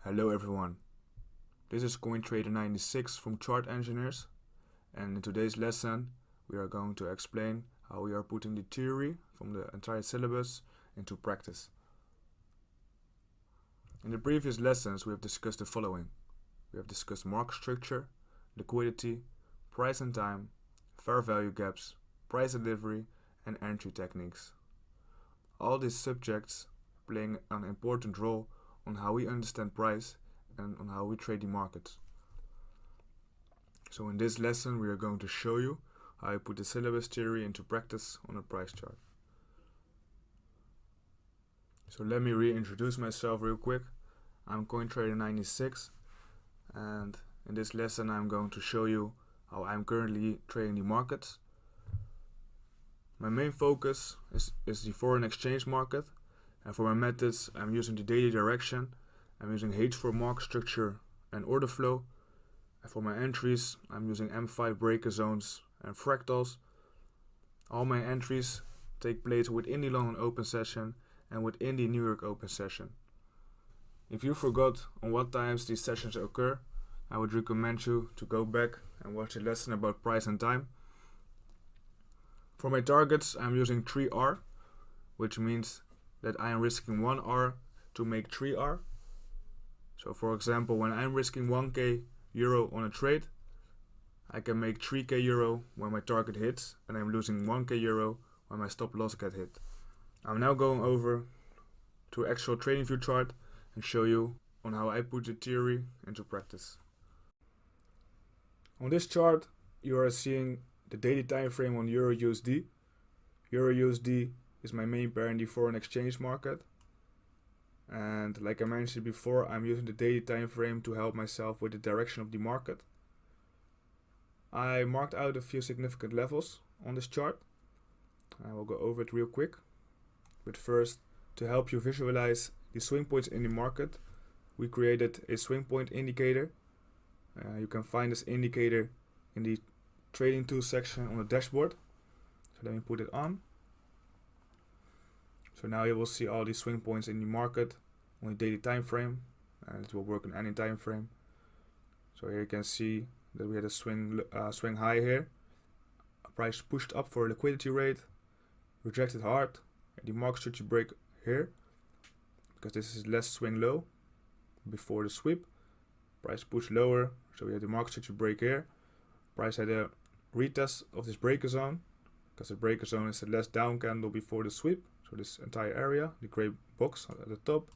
Hello everyone, this is CoinTrader96 from Chart Engineers, and in today's lesson we are going to explain how we are putting the theory from the entire syllabus into practice. In the previous lessons we have discussed the following. We have discussed market structure, liquidity, price and time, fair value gaps, price delivery and entry techniques. All these subjects playing an important role on how we understand price and on how we trade the markets. So in this lesson we are going to show you how I put the syllabus theory into practice on a price chart. So let me reintroduce myself real quick. I'm CoinTrader96 and in this lesson I'm going to show you how I'm currently trading the markets. My main focus is the foreign exchange market, and for my methods I'm using the daily direction, I'm using H4 market structure and order flow, and for my entries I'm using M5 breaker zones and fractals. All my entries take place within the London open session and within the New York open session. If you forgot on what times these sessions occur, I would recommend you to go back and watch a lesson about price and time. For my targets I'm using 3R, which means that I am risking 1R to make 3R. So for example, when I'm risking 1k euro on a trade, I can make 3k euro when my target hits, and I'm losing 1k euro when my stop loss get hit. I'm now going over to actual TradingView chart and show you on how I put the theory into practice. On this chart you are seeing the daily time frame on Euro USD. Euro USD is my main pair in the foreign exchange market, and like I mentioned before, I'm using the daily time frame to help myself with the direction of the market. I marked out a few significant levels on this chart. I will go over it real quick, but first, to help you visualize the swing points in the market, we created a swing point indicator. You can find this indicator in the trading tools section on the dashboard. So let me put it on. So now you will see all these swing points in the market on the daily time frame, and it will work on any time frame. So here you can see that we had a swing high here. A price pushed up for a liquidity rate, rejected hard, and the market structure break here because this is less swing low before the sweep. Price pushed lower, so we had the market structure break here. Price had a retest of this breaker zone because the breaker zone is the last down candle before the sweep. So this entire area, the gray box at the top,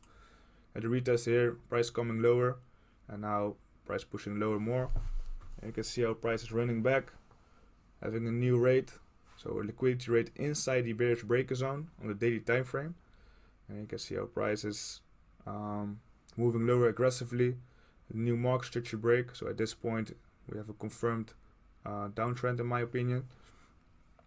at the retest here, price coming lower, and now price pushing lower more. And you can see how price is running back, having a new rate, so a liquidity rate inside the bearish breaker zone on the daily time frame. And you can see how price is moving lower aggressively. A new market structure break. So at this point we have a confirmed downtrend in my opinion,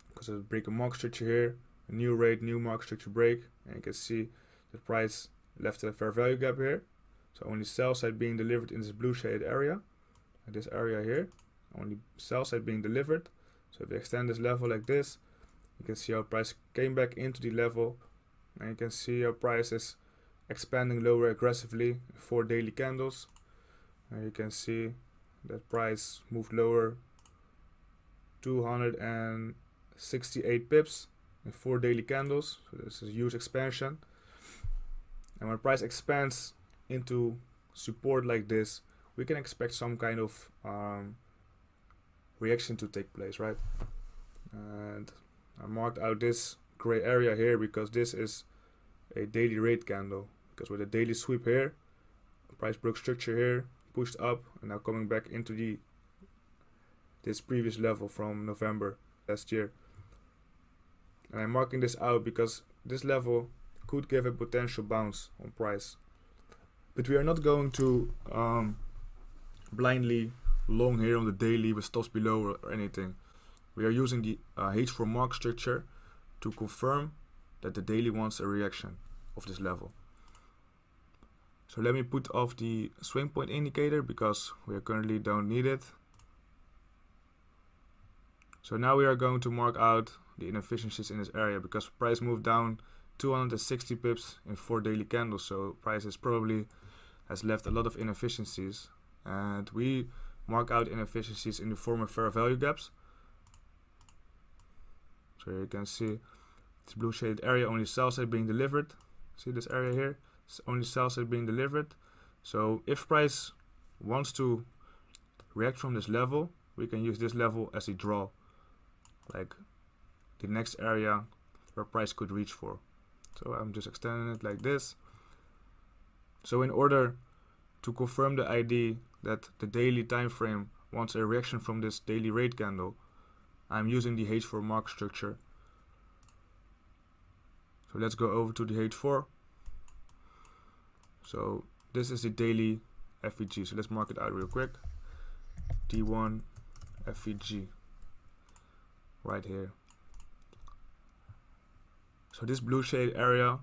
because of the break of market structure here. A new rate, new market structure break, and you can see the price left a fair value gap here. So only sell side being delivered in this blue shaded area, and this area here, only sell side being delivered. So if we extend this level like this, you can see how price came back into the level, and you can see how price is expanding lower aggressively in 4 daily candles. And you can see that price moved lower 268 pips in 4 daily candles. So this is a huge expansion, and when price expands into support like this, we can expect some kind of reaction to take place, right? And I marked out this gray area here because this is a daily rate candle, because with a daily sweep here, price broke structure here, pushed up, and now coming back into this previous level from November last year. And I'm marking this out because this level could give a potential bounce on price. But we are not going to blindly long here on the daily with stops below or anything. We are using the H4 market structure to confirm that the daily wants a reaction of this level. So let me put off the swing point indicator because we currently don't need it. So now we are going to mark out the inefficiencies in this area because price moved down 260 pips in 4 daily candles, so price is probably has left a lot of inefficiencies, and we mark out inefficiencies in the form of fair value gaps. So here you can see this blue shaded area, only sell side being delivered. See this area here? It's only sell side being delivered. So if price wants to react from this level, we can use this level as a draw, like the next area where price could reach for. So I'm just extending it like this. So in order to confirm the ID that the daily time frame wants a reaction from this daily rate candle, I'm using the H4 mark structure. So let's go over to the H4. So this is the daily FVG. So let's mark it out real quick. D1 FVG right here. So this blue shade area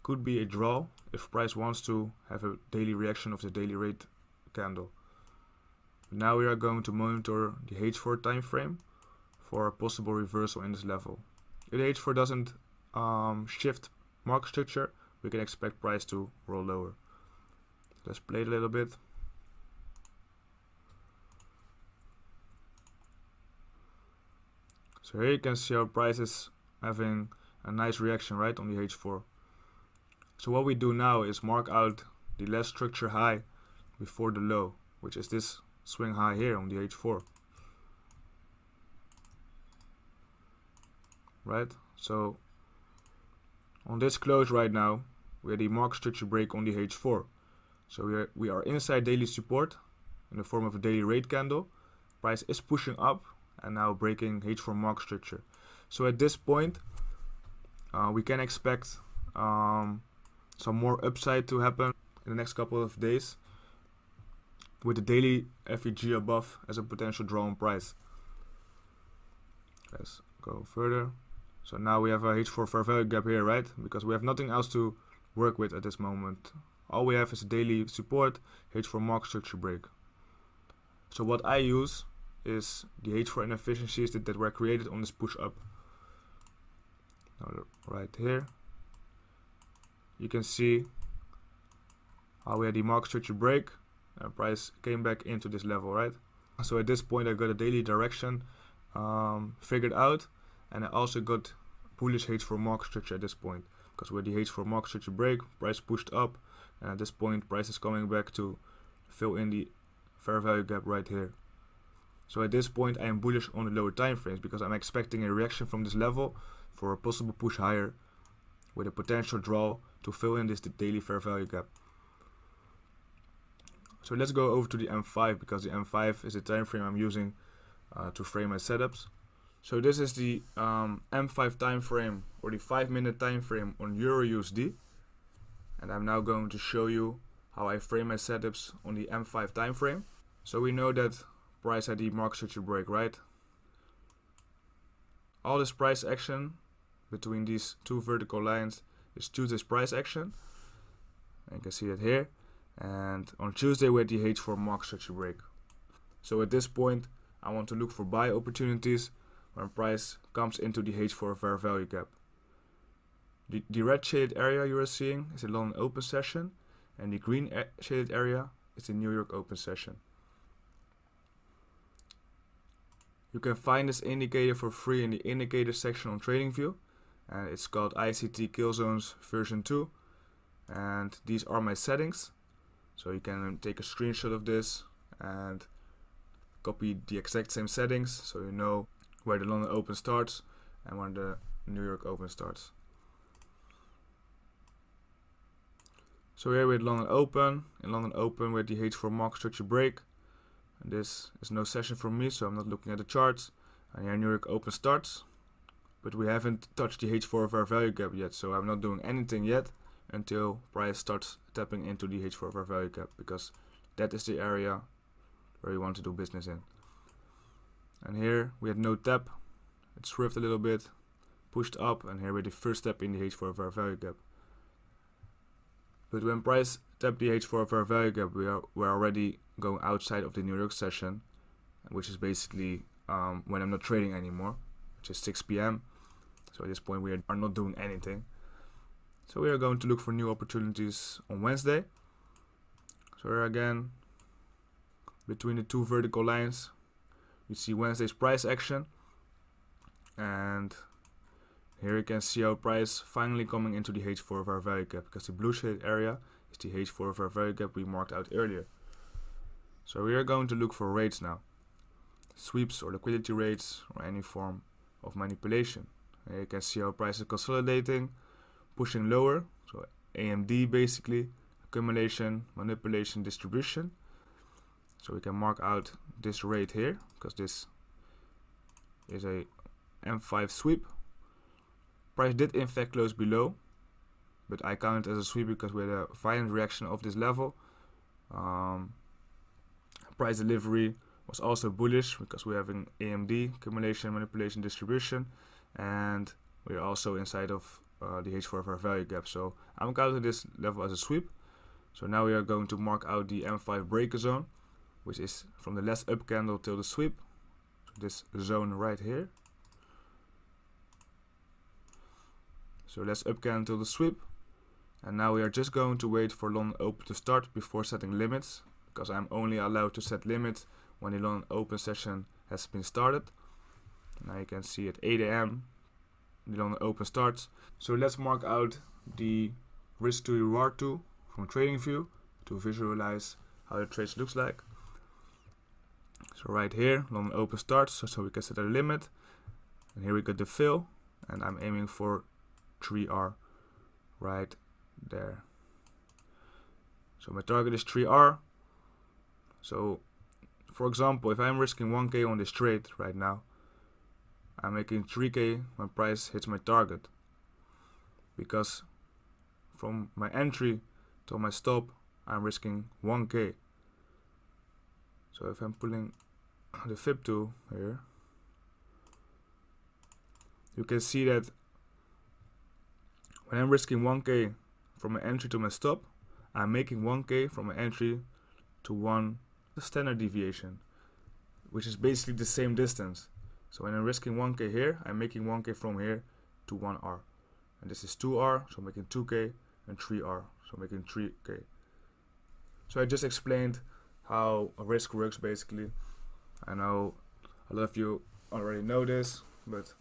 could be a draw if price wants to have a daily reaction of the daily rate candle. Now we are going to monitor the H4 time frame for a possible reversal in this level. If the H4 doesn't shift market structure, we can expect price to roll lower. Let's play it a little bit. So here you can see our price is having a nice reaction right on the H4. So what we do now is mark out the last structure high before the low, which is this swing high here on the H4. Right? So on this close right now, we had the market structure break on the H4. So we are inside daily support in the form of a daily rate candle. Price is pushing up and now breaking H4 market structure. So at this point, we can expect some more upside to happen in the next couple of days, with the daily FVG above as a potential draw on price. Let's go further. So now we have a H4 fair value gap here, right? Because we have nothing else to work with at this moment. All we have is a daily support, H4 market structure break. So what I use is the H4 inefficiencies that were created on this push up. Now right here, you can see how we had the market structure break and price came back into this level, right? So at this point I got a daily direction figured out, and I also got bullish H4 market structure at this point, because with the H4 market structure break, price pushed up, and at this point price is coming back to fill in the fair value gap right here. So at this point I am bullish on the lower time frames because I'm expecting a reaction from this level for a possible push higher with a potential draw to fill in this daily fair value gap. So let's go over to the M5, because the M5 is the time frame I'm using to frame my setups. So this is the M5 time frame, or the 5-minute time frame on EURUSD, and I'm now going to show you how I frame my setups on the M5 time frame. So we know that price had the market structure break, right? All this price action between these two vertical lines is Tuesday's price action, and you can see it here. And on Tuesday we had the H4 market structure break. So at this point I want to look for buy opportunities when price comes into the H4 fair value gap. The red shaded area you are seeing is the London open session, and the green shaded area is the New York open session. You can find this indicator for free in the indicator section on TradingView, and it's called ICT Kill Zones version 2, and these are my settings. So you can take a screenshot of this and copy the exact same settings, so you know where the London open starts and when the New York open starts. So here we have London open. In London open we had the H4 market structure break, and this is no session for me, so I'm not looking at the charts. And here New York open starts, but we haven't touched the H4 fair value gap yet, so I'm not doing anything yet until price starts tapping into the H4 fair value gap, because that is the area where you want to do business in. And here we had no tap, it swerved a little bit, pushed up, and here we had the first step in the H4 fair value gap. But when price tapped the H4 fair value gap, we're already going outside of the New York session, which is basically when I'm not trading anymore, which is 6 p.m. So at this point we are not doing anything. So we are going to look for new opportunities on Wednesday. So here again, between the two vertical lines, you see Wednesday's price action, and here you can see our price finally coming into the H4 of our value gap, because the blue shaded area is the H4 of our value gap we marked out earlier. So we are going to look for rates now, sweeps or liquidity rates or any form of manipulation. Here you can see our price is consolidating, pushing lower, so AMD basically, accumulation, manipulation, distribution. So we can mark out this rate here, because this is a M5 sweep. Price did in fact close below, but I count it as a sweep because we had a violent reaction of this level. Price delivery was also bullish because we're having AMD, accumulation, manipulation, distribution, and we're also inside of the H4 of our value gap. So I'm counting this level as a sweep. So now we are going to mark out the M5 breaker zone, which is from the last up candle till the sweep. So this zone right here. So let's up candle till the sweep. And now we are just going to wait for London open to start before setting limits, because I'm only allowed to set limits when the London open session has been started. Now you can see at 8 AM the London open starts. So let's mark out the risk to reward tool from TradingView to visualize how the trade looks like. So right here, London open starts, so we can set our limit. And here we got the fill, and I'm aiming for 3R right there. So my target is 3R. So for example, if I'm risking 1k on this trade right now, I'm making 3k when price hits my target, because from my entry to my stop I'm risking 1k. So if I'm pulling the FIB tool here, you can see that when I'm risking 1k from my entry to my stop, I'm making 1k from my entry to one standard deviation, which is basically the same distance. So when I'm risking 1k here, I'm making 1k from here to 1R. And this is 2R, so I'm making 2k, and 3R, so I'm making 3k. So I just explained how a risk works basically. I know a lot of you already know this, but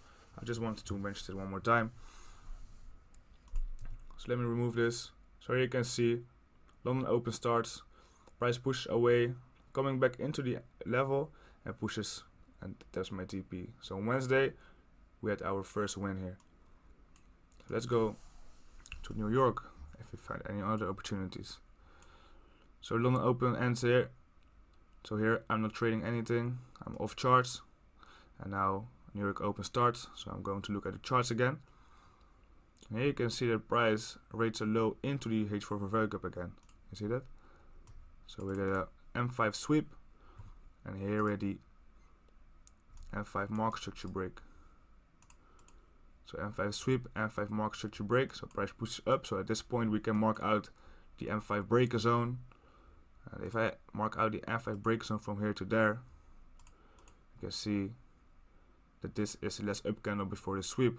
I just wanted to mention it one more time. So let me remove this. So here you can see London open starts, price pushes away, coming back into the level and pushes, and that's my TP. So on Wednesday we had our first win here. So let's go to New York if we find any other opportunities. So London open ends here. So here I'm not trading anything, I'm off charts, and now New York open starts, so I'm going to look at the charts again. And here you can see that price rates a low into the H4 for value gap again. You see that? So we get a M5 sweep, and here we're the M5 market structure break. So M5 sweep, M5 market structure break, so price pushes up. So at this point we can mark out the M5 breaker zone. And if I mark out the M5 breaker zone from here to there, you can see that this is the last up candle before the sweep.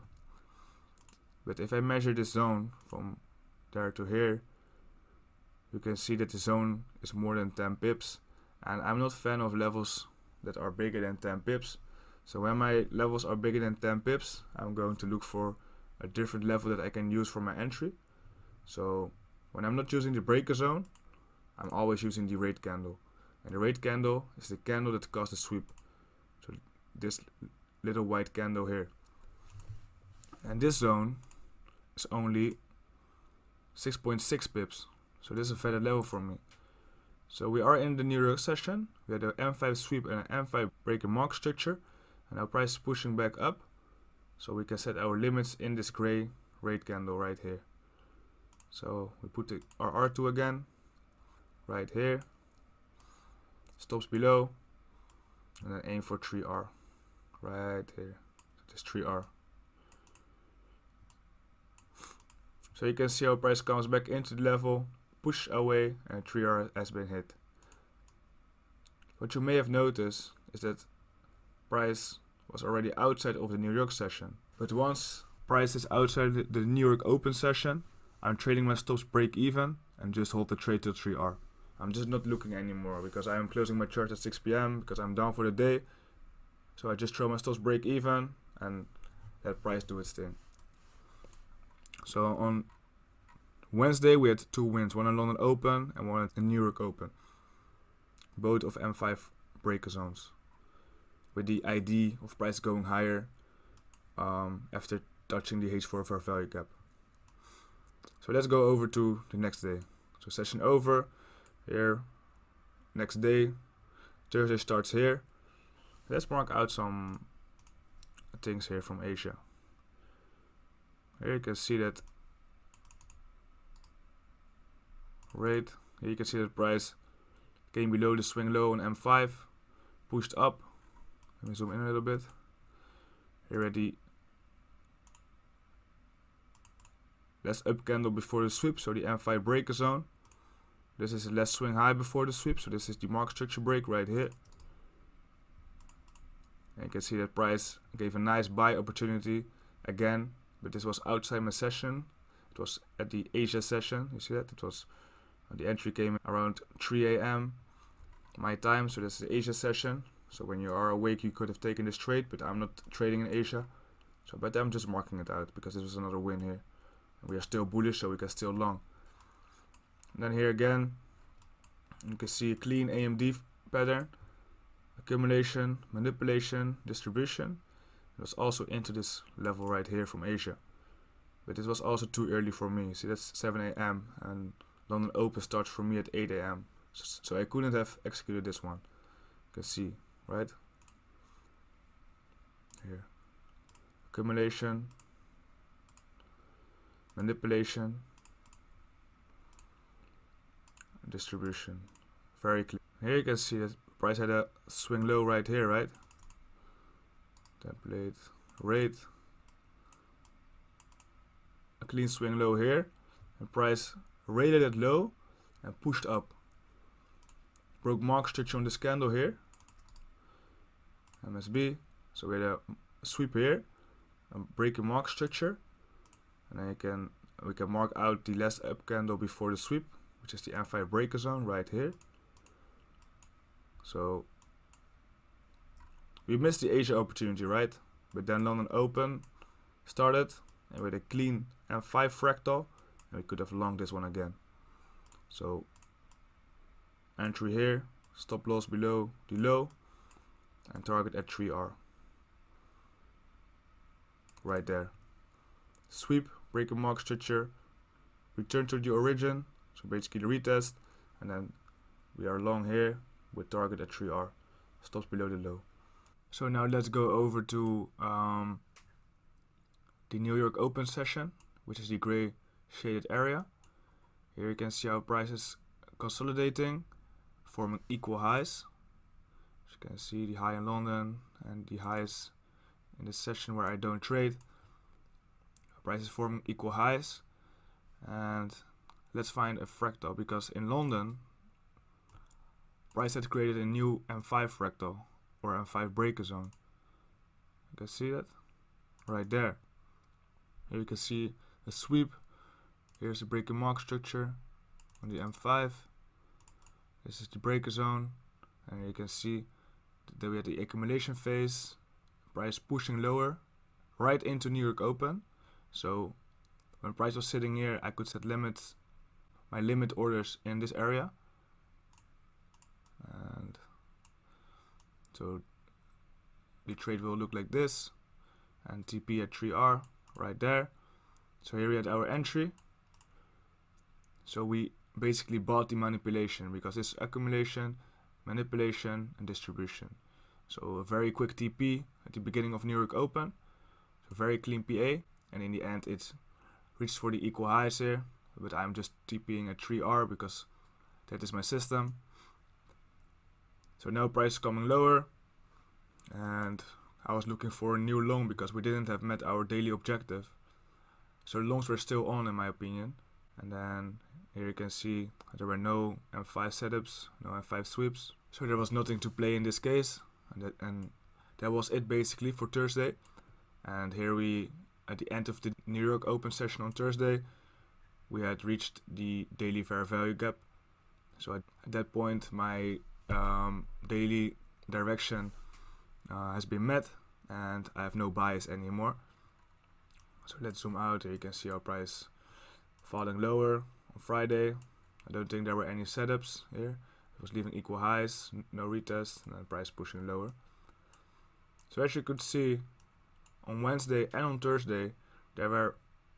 But if I measure this zone from there to here, you can see that the zone is more than 10 pips, and I'm not a fan of levels that are bigger than 10 pips. So when my levels are bigger than 10 pips, I'm going to look for a different level that I can use for my entry. So when I'm not using the breaker zone, I'm always using the rate candle, and the rate candle is the candle that caused the sweep. So this little white candle here, and this zone is only 6.6 pips. So this is a valid level for me. So we are in the New York session. We had an M5 sweep and an M5 breaker market structure, and our price is pushing back up. So we can set our limits in this gray rate candle right here. So we put our R2 again, right here, stops below, and then aim for 3R, right here, this 3R. So you can see how price comes back into the level, push away, and 3R has been hit. What you may have noticed is that price was already outside of the New York session. But once price is outside the New York open session, I'm trading my stops break even and just hold the trade till 3R. I'm just not looking anymore because I am closing my chart at 6 p.m. because I'm done for the day. So I just throw my stops break even and let price do its thing. So on Wednesday we had 2 wins, one in London Open and one in New York Open. Both of M5 breaker zones, with the ID of price going higher after touching the H4 fair value gap. So let's go over to the next day. So session over, here, next day, Thursday starts here. Let's mark out some things here from Asia. Here you can see that rate, here you can see that price came below the swing low on M5, pushed up. Let me zoom in a little bit. Here at the last up candle before the sweep, so the M5 breaker zone. This is the last swing high before the sweep, so this is the market structure break right here. And you can see that price gave a nice buy opportunity again, but this was outside my session. It was at the Asia session, you see that? It was, the entry came around 3 a.m. my time, so this is the Asia session. So when you are awake you could have taken this trade, but I'm not trading in Asia. So but I'm just marking it out because this was another win here. And we are still bullish, so we can still long. And then here again, you can see a clean AMD pattern. Accumulation, manipulation, distribution. It was also into this level right here from Asia. But it was also too early for me. See, that's 7 a.m. and London Open starts for me at 8 a.m. So I couldn't have executed this one. You can see, right? Here. Accumulation, manipulation, distribution. Very clear. Here you can see that price had a swing low right here, right? Template, rate. A clean swing low here. And price rated at low and pushed up. Broke market structure on this candle here. MSB. So we had a sweep here. And breaking market structure. And then we can mark out the last up candle before the sweep, which is the M5 breaker zone right here. So we missed the Asia opportunity, right? But then London Open started and with a clean M5 fractal, and we could have longed this one again. So entry here, stop loss below the low, and target at 3R. Right there. Sweep, break a market structure, return to the origin, so basically the retest, and then we are long here with target at 3R, stops below the low. So now let's go over to the New York Open session, which is the gray shaded area. Here you can see how price is consolidating, forming equal highs. As you can see, the high in London and the highs in this session where I don't trade. Price is forming equal highs, and let's find a fractal, because in London price had created a new M5 fractal or M5 breaker zone. You can see that right there. Here you can see a sweep. Here's the breaker mark structure on the M5. This is the breaker zone, and here you can see that we had the accumulation phase, price pushing lower right into New York Open. So when price was sitting here, I could set limits, my limit orders in this area. And so the trade will look like this, and TP at 3R right there. So here we had our entry. So we basically bought the manipulation because it's accumulation, manipulation, and distribution. So a very quick TP at the beginning of New York Open. So very clean PA. And in the end it reached for the equal highs here, but I'm just TPing at 3R because that is my system. So now price is coming lower, and I was looking for a new long because we didn't have met our daily objective. So the longs were still on in my opinion. And then here you can see there were no M5 setups, no M5 sweeps. So there was nothing to play in this case, and that was it basically for Thursday. And here we, at the end of the New York Open session on Thursday, we had reached the daily fair value gap, So at that point, my daily direction has been met, and I have no bias anymore. So let's zoom out. Here you can see our price falling lower on Friday. I don't think there were any setups here. It was leaving equal highs, no retest, and the price pushing lower. So as you could see, on Wednesday and on Thursday, there were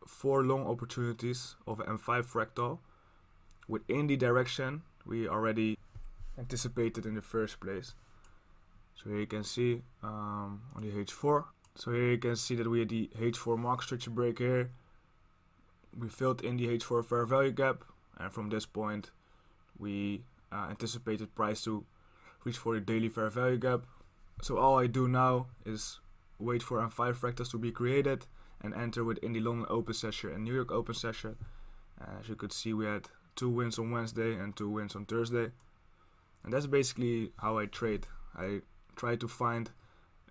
4 long opportunities of an M5 fractal within the direction we already anticipated in the first place. So here you can see on the H4. So here you can see that we had the H4 market structure break here. We filled in the H4 fair value gap, and from this point we anticipated price to reach for the daily fair value gap. So all I do now is wait for M5 fractals to be created and enter within the London open session and New York open session. As you could see, we had 2 wins on Wednesday and 2 wins on Thursday, and that's basically how I trade. I try to find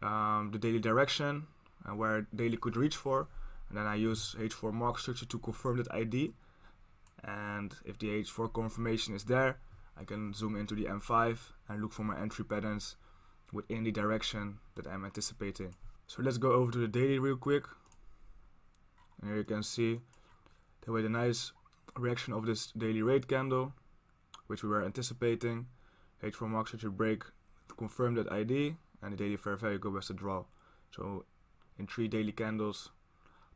the daily direction and where daily could reach for, and then I use H4 market structure to confirm that ID. And if the H4 confirmation is there, I can zoom into the M5 and look for my entry patterns within the direction that I'm anticipating. So let's go over to the daily real quick. And here you can see that we had a nice reaction of this daily rate candle, which we were anticipating. H4 market structure break to confirm that ID, and the daily fair value go as a draw. So in 3 daily candles,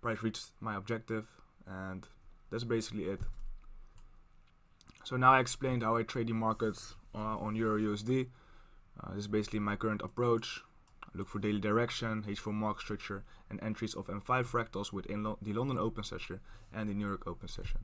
price reached my objective, and that's basically it. So now I explained how I trade the markets on Euro USD. This is basically my current approach. I look for daily direction, H4 market structure, and entries of M5 fractals within the London open session and the New York open session.